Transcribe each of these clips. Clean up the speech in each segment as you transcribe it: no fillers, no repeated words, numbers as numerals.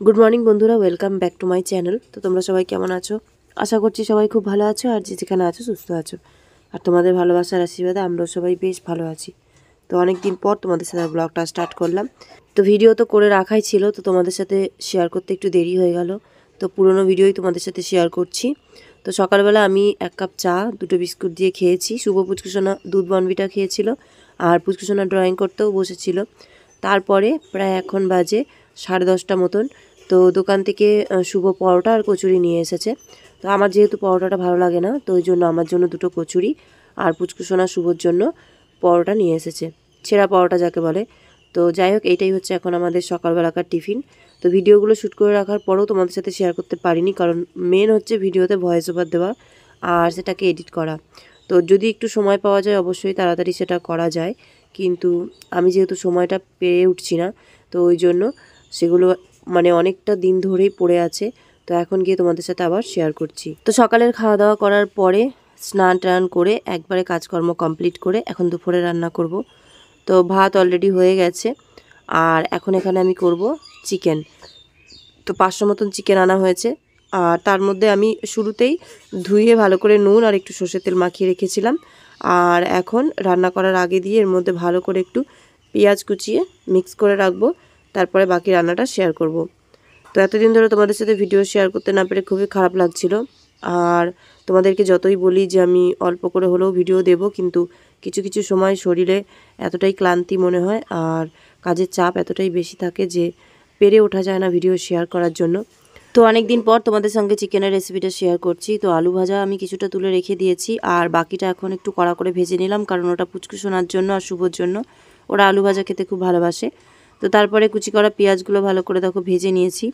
Good morning বন্ধুরা, welcome back to my channel. তো তোমরা সবাই কেমন আছো? আশা করছি সবাই খুব ভালো আছো, আর যে যেখানে আছো সুস্থ আছো। আর তোমাদের ভালোবাসার আশীর্বাদে আমরাও সবাই বেশ ভালো আছি। তো অনেক দিন পর তোমাদের সাথে ব্লগটা স্টার্ট করলাম। তো ভিডিও তো করে রাখাই ছিল, তো তোমাদের সাথে শেয়ার করতে একটু দেরি হয়ে গেল। তো পুরোনো ভিডিওই তোমাদের সাথে শেয়ার করছি। তো সকালবেলা আমি 1 কাপ চা, 2টো বিস্কুট দিয়ে খেয়েছি। শুভ পুচকুসোনা দুধ বনবিটা খেয়েছিল, আর পুচকুসোনা ড্রয়িং করতেও বসেছিল। তারপরে প্রায় এখন বাজে 10:30 মতন। তো দোকান থেকে শুভ পরোটা আর কচুরি নিয়ে এসেছে। তো আমার যেহেতু পরোটাটা ভালো লাগে না, তো ওই জন্য আমার জন্য 2টো কচুরি আর পুচকুসোনা শুভর জন্য পরোটা নিয়ে এসেছে, ছেঁড়া পরোটা যাকে বলে। তো যাই হোক, এইটাই হচ্ছে এখন আমাদের সকালবেলাকার টিফিন। তো ভিডিওগুলো শ্যুট করে রাখার পরেও তোমাদের সাথে শেয়ার করতে পারিনি, কারণ মেন হচ্ছে ভিডিওতে ভয়েস ওভার দেওয়া আর সেটাকে এডিট করা। তো যদি একটু সময় পাওয়া যায় অবশ্যই তাড়াতাড়ি সেটা করা যায়, কিন্তু আমি যেহেতু সময়টা পেয়ে উঠছি না, তো ওই জন্য সেগুলো অনেকটা দিন ধরেই পড়ে আছে। তো এখন গিয়ে তোমাদের সাথে আবার শেয়ার করছি। তো সকালের খাওয়া দাওয়া করার পরে স্নান টান করে একবারে কাজকর্ম কমপ্লিট করে এখন দুপুরে রান্না করব। তো ভাত অলরেডি হয়ে গেছে, আর এখন এখানে আমি করব চিকেন। তো 500 মতন চিকেন আনা হয়েছে, আর তার মধ্যে আমি শুরুতেই ধুয়ে ভালো করে নুন আর একটু সর্ষের তেল মাখিয়ে রেখেছিলাম। আর এখন রান্না করার আগে দিয়ে এর মধ্যে ভালো করে একটু পেঁয়াজ কুচিয়ে মিক্স করে রাখবো, তারপরে বাকি রান্নাটা শেয়ার করব। তো এতদিন ধরে তোমাদের সাথে ভিডিও শেয়ার করতে না পেরে খুবই খারাপ লাগছিল। আর তোমাদেরকে যতই বলি যে আমি অল্প করে হলেও ভিডিও দেব, কিন্তু কিছু কিছু সময় শরীরে এতটাই ক্লান্তি মনে হয় আর কাজের চাপ এতটাই বেশি থাকে যে পেরে ওঠা যায় না ভিডিও শেয়ার করার জন্য। তো অনেক দিন পর তোমাদের সঙ্গে চিকেনের রেসিপিটা শেয়ার করছি। তো আলু ভাজা আমি কিছুটা তুলে রেখে দিয়েছি, আর বাকিটা এখন একটু কড়া করে ভেজে নিলাম, কারণ ওটা পুচকুসোনার জন্য আর শুভর জন্য। ওরা আলু ভাজা খেতে খুব ভালোবাসে। তো তারপরে কুচি করা পেঁয়াজগুলো ভালো করে দেখো ভেজে নিয়েছি।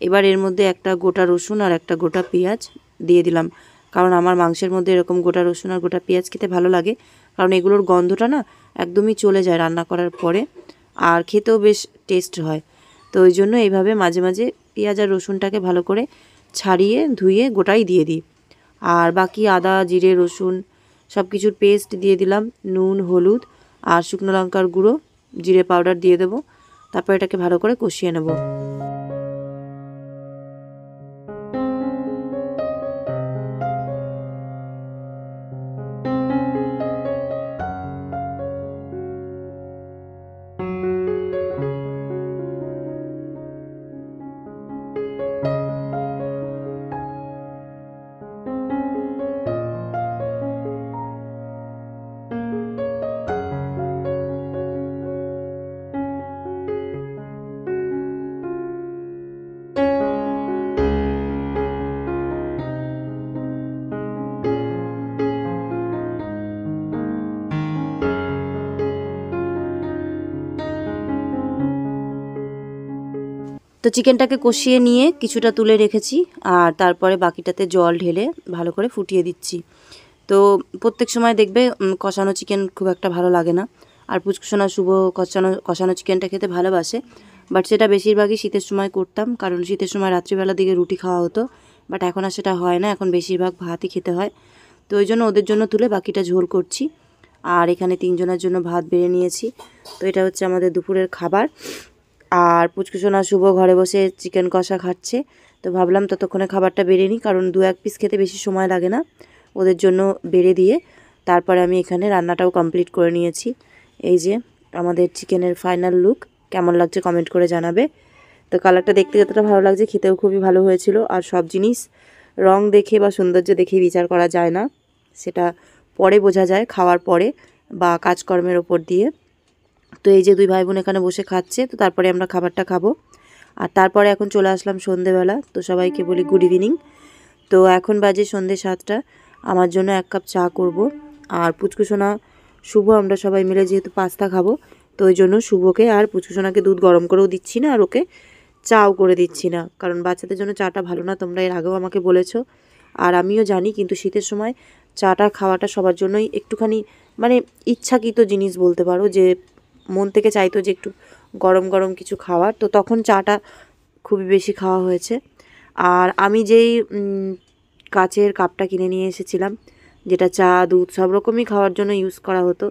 এবার এর মধ্যে একটা গোটা রসুন আর একটা গোটা পেঁয়াজ দিয়ে দিলাম, কারণ আমার মাংসের মধ্যে এরকম গোটা রসুন আর গোটা পেঁয়াজ খেতে ভালো লাগে, কারণ এগুলোর গন্ধটা না একদমই চলে যায় রান্না করার পরে, আর খেতেও বেশ টেস্ট হয়। তো ওই জন্য এইভাবে মাঝে মাঝে পেঁয়াজ আর রসুনটাকে ভালো করে ছাড়িয়ে ধুয়ে গোটাই দিয়ে দিই। আর বাকি আদা জিরে রসুন সব কিছুর পেস্ট দিয়ে দিলাম, নুন হলুদ আর শুকনো লঙ্কার গুঁড়ো জিরে পাউডার দিয়ে দেবো। তারপর এটাকে ভালো করে কষিয়ে নেব। তো চিকেনটাকে কষিয়ে নিয়ে কিছুটা তুলে রেখেছি, আর তারপরে বাকিটাতে জল ঢেলে ভালো করে ফুটিয়ে দিচ্ছি। তো প্রত্যেক সময় দেখবে কষানো চিকেন খুব একটা ভালো লাগে না, আর পুচকুসোনা শুভ কষানো চিকেনটা খেতে ভালোবাসে। বাট সেটা বেশিরভাগই শীতের সময় করতাম, কারণ শীতের সময় রাত্রিবেলার দিকে রুটি খাওয়া হতো। বাট এখন আর সেটা হয় না, এখন বেশিরভাগ ভাতই খেতে হয়। তো ওই জন্য ওদের জন্য তুলে বাকিটা ঝোল করছি। আর এখানে 3 জনের জন্য ভাত বেড়ে নিয়েছি। তো এটা হচ্ছে আমাদের দুপুরের খাবার। আর পুচকুসোনা শুভ ঘরে বসে চিকেন কষা খাচ্ছে। তো ভাবলাম ততক্ষণে খাবারটা বেড়ে নিই, কারণ 2-1 পিস খেতে বেশি সময় লাগে না। ওদের জন্য বেড়ে দিয়ে তারপরে আমি এখানে রান্নাটাও কমপ্লিট করে নিয়েছি। এই যে আমাদের চিকেনের ফাইনাল লুক, কেমন লাগছে কমেন্ট করে জানাবে। তো কালারটা দেখতে যতটা ভালো লাগছে খেতেও খুবই ভালো হয়েছিল। আর সব জিনিস রং দেখে বা সৌন্দর্য দেখে বিচার করা যায় না, সেটা পরে বোঝা যায়, খাওয়ার পরে বা কাজকর্মের ওপর দিয়ে। তো এই যে 2 ভাই বোন এখানে বসে খাচ্ছে, তো তারপরে আমরা খাবারটা খাবো। আর তারপরে এখন চলে আসলাম সন্ধেবেলা। তো সবাইকে বলি গুড ইভিনিং। তো এখন বাজে সন্ধে 7টা। আমার জন্য 1 কাপ চা করব, আর পুচকুসোনা শুভ আমরা সবাই মিলে যেহেতু পাস্তা খাবো, তো ওই জন্য শুভকে আর পুচকুসোনাকে দুধ গরম করেও দিচ্ছি না, আর ওকে চাও করে দিচ্ছি না, কারণ বাচ্চাদের জন্য চাটা ভালো না, তোমরা এর আগেও আমাকে বলেছো। আর আমিও জানি, কিন্তু শীতের সময় চাটা খাওয়াটা সবার জন্যই একটুখানি ইচ্ছাকৃত জিনিস বলতে পারো, যে মন থেকে চাইতো যে একটু গরম গরম কিছু খাওয়ার, তো তখন চাটা খুবই বেশি খাওয়া হয়েছে। আর আমি যেই কাচের কাপটা কিনে নিয়ে এসেছিলাম, যেটা চা দুধ সব রকমই খাওয়ার জন্য ইউজ করা হতো,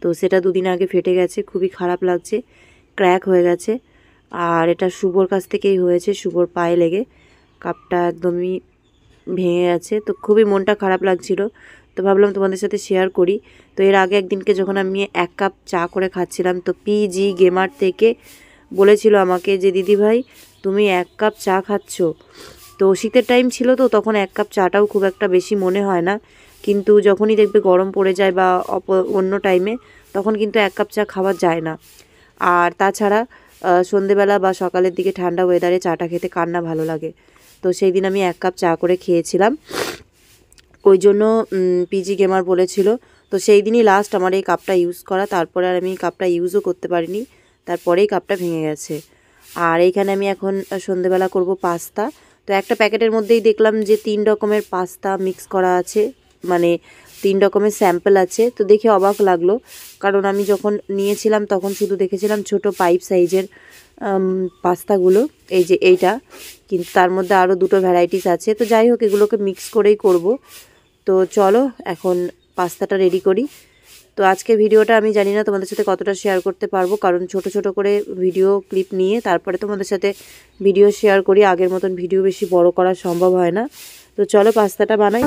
তো সেটা 2 দিন আগে ফেটে গেছে, খুবই খারাপ লাগছে, ক্র্যাক হয়ে গেছে। আর এটা শুভর কাছ থেকেই হয়েছে, শুভর পায়ে লেগে কাপটা একদমই ভেঙে গেছে। তো খুবই মনটা খারাপ লাগছিল, তো ভাবলাম তোমাদের সাথে শেয়ার করি। তো এর আগে একদিনকে যখন আমি 1 কাপ চা করে খাচ্ছিলাম, তো পিজি গেমার থেকে বলেছিল আমাকে যে দিদি ভাই তুমি 1 কাপ চা খাচ্ছ। তো শীতের টাইম ছিল, তো তখন 1 কাপ চাটাও খুব একটা বেশি মনে হয় না, কিন্তু যখনই দেখবে গরম পড়ে যায় বা অন্য টাইমে, তখন কিন্তু 1 কাপ চা খাওয়া যায় না। আর তাছাড়া সন্ধেবেলা বা সকালের দিকে ঠান্ডা ওয়েদারে চাটা খেতে কার না ভালো লাগে। তো সেই দিন আমি 1 কাপ চা করে খেয়েছিলাম, ওই জন্য পিজি গেমার বলেছিল। তো সেই দিনই লাস্ট আমার এই কাপটা ইউজ করা, তারপরে আর আমি কাপটা ইউজও করতে পারিনি, তারপরেই কাপটা ভেঙে গেছে। আর এইখানে আমি এখন সন্ধেবেলা করব পাস্তা। তো একটা প্যাকেটের মধ্যেই দেখলাম যে 3 রকমের পাস্তা মিক্স করা আছে, মানে 3 রকমের স্যাম্পল আছে। তো দেখে অবাক লাগলো, কারণ আমি যখন নিয়েছিলাম তখন শুধু দেখেছিলাম ছোট পাইপ সাইজের পাস্তাগুলো, এই যে এইটা, কিন্তু তার মধ্যে আরও 2টো ভ্যারাইটিস আছে। তো যাই হোক, এগুলোকে মিক্স করেই করব। তো চলো এখন পাস্তাটা রেডি করি। তো আজকে ভিডিওটা আমি জানি না তোমাদের সাথে কতটা শেয়ার করতে পারবো, কারণ ছোট ছোট করে ভিডিও ক্লিপ নিয়ে তারপরে তোমাদের সাথে ভিডিও শেয়ার করি। আগের মতন ভিডিও বেশি বড় করা সম্ভব হয় না। তো চলো পাস্তাটা বানাই।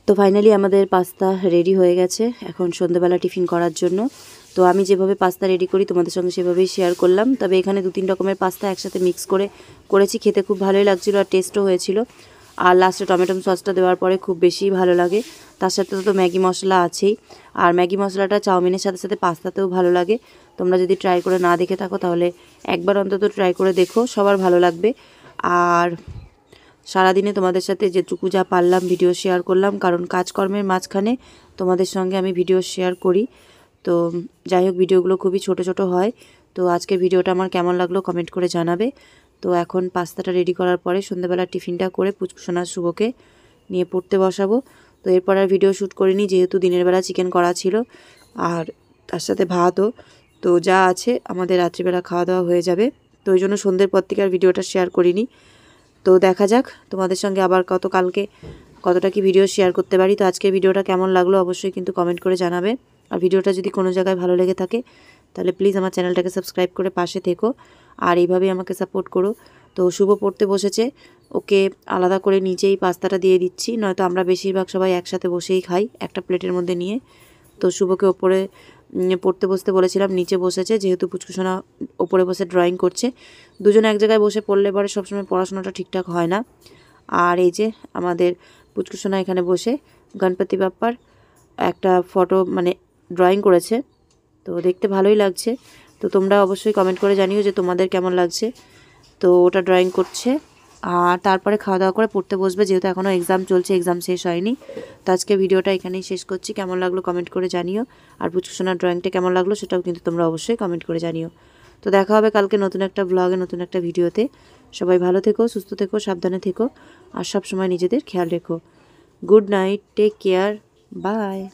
তো ফাইনালি আমাদের পাস্তা রেডি হয়ে গেছে এখন সন্ধ্যাবেলা টিফিন করার জন্য। তো আমি যেভাবে পাস্তা রেডি করি তোমাদের সঙ্গে সেভাবেই শেয়ার করলাম। তবে এখানে 2-3 রকমের পাস্তা একসাথে মিক্স করে করেছি, খেতে খুব ভালোই লাগছিলো আর টেস্টও হয়েছিল। আর লাস্টে টমেটো সসটা দেওয়ার পরে খুব বেশি ভালো লাগে। তার সাথে তো ম্যাগি মশলা আছেই, আর ম্যাগি মশলাটা চাউমিনের সাথে সাথে পাস্তাতেও ভালো লাগে। তোমরা যদি ট্রাই করে না দেখে থাকো তাহলে একবার অন্তত ট্রাই করে দেখো, সবার ভালো লাগবে। আর সারাদিনে তোমাদের সাথে যেটুকু যা পারলাম ভিডিও শেয়ার করলাম, কারণ কাজকর্মের মাঝখানে তোমাদের সঙ্গে আমি ভিডিও শেয়ার করি। তো যাই হোক, ভিডিওগুলো খুবই ছোট ছোট হয়। তো আজকের ভিডিওটা আমার কেমন লাগলো কমেন্ট করে জানাবে। তো এখন পাস্তাটা রেডি করার পরে সন্ধ্যাবেলা টিফিনটা করে পুচকুসোনা শুভকে নিয়ে পড়তে বসাবো। তো এরপর আর ভিডিও শ্যুট করিনি, যেহেতু দিনের বেলা চিকেন করা ছিল আর তার সাথে ভাতও। তো যা আছে আমাদের রাত্রিবেলা খাওয়া দাওয়া হয়ে যাবে, তো ওই জন্য সন্ধ্যের পর থেকে আর ভিডিওটা শেয়ার করিনি। তো দেখা যাক তোমাদের সঙ্গে আবার কালকে কতটা কি ভিডিও শেয়ার করতে পারি। তো আজকে ভিডিওটা কেমন লাগলো অবশ্যই কিন্তু কমেন্ট করে জানাবে। আর ভিডিওটা যদি কোনো জায়গায় ভালো লেগে থাকে তাহলে প্লিজ আমার চ্যানেলটাকে সাবস্ক্রাইব করে পাশে থেকো, আর এইভাবেই আমাকে সাপোর্ট করো। তো শুভ পড়তে বসেছে, ওকে আলাদা করে নিচেই পাস্তাটা দিয়ে দিচ্ছি, নয়তো আমরা বেশিরভাগ সবাই একসাথে বসেই খাই একটা প্লেটের মধ্যে নিয়ে। তো শুভকে ওপরে পড়তে বসতে বলেছিলাম, নিচে বসেছে, যেহেতু পুচকুসোনা ওপরে বসে ড্রয়িং করছে। দুজনে এক জায়গায় বসে পড়লে পরে সবসময় পড়াশোনাটা ঠিকঠাক হয় না। আর এই যে আমাদের পুচকুসোনা এখানে বসে গণপতি বাপ্পার একটা ফটো মানে ড্রয়িং করেছে, তো দেখতে ভালোই লাগছে। তো তোমরা অবশ্যই কমেন্ট করে জানিও যে তোমাদের কেমন লাগছে। তো ওটা ড্রয়িং করছে আর তারপরে খাওয়া দাওয়া করে পড়তে বসবে, যেহেতু এখনও এক্সাম চলছে, এক্সাম শেষ হয়নি। তো আজকে ভিডিওটা এখানেই শেষ করছি। কেমন লাগলো কমেন্ট করে জানিও। আর পুচকুসোনার ড্রয়িংটা কেমন লাগলো সেটাও কিন্তু তোমরা অবশ্যই কমেন্ট করে জানিও। তো দেখা হবে কালকে নতুন একটা ব্লগে, নতুন একটা ভিডিওতে। সবাই ভালো থেকো, সুস্থ থেকো, সাবধানে থেকো, আর সব সময় নিজেদের খেয়াল রেখো। Good night, take care, by.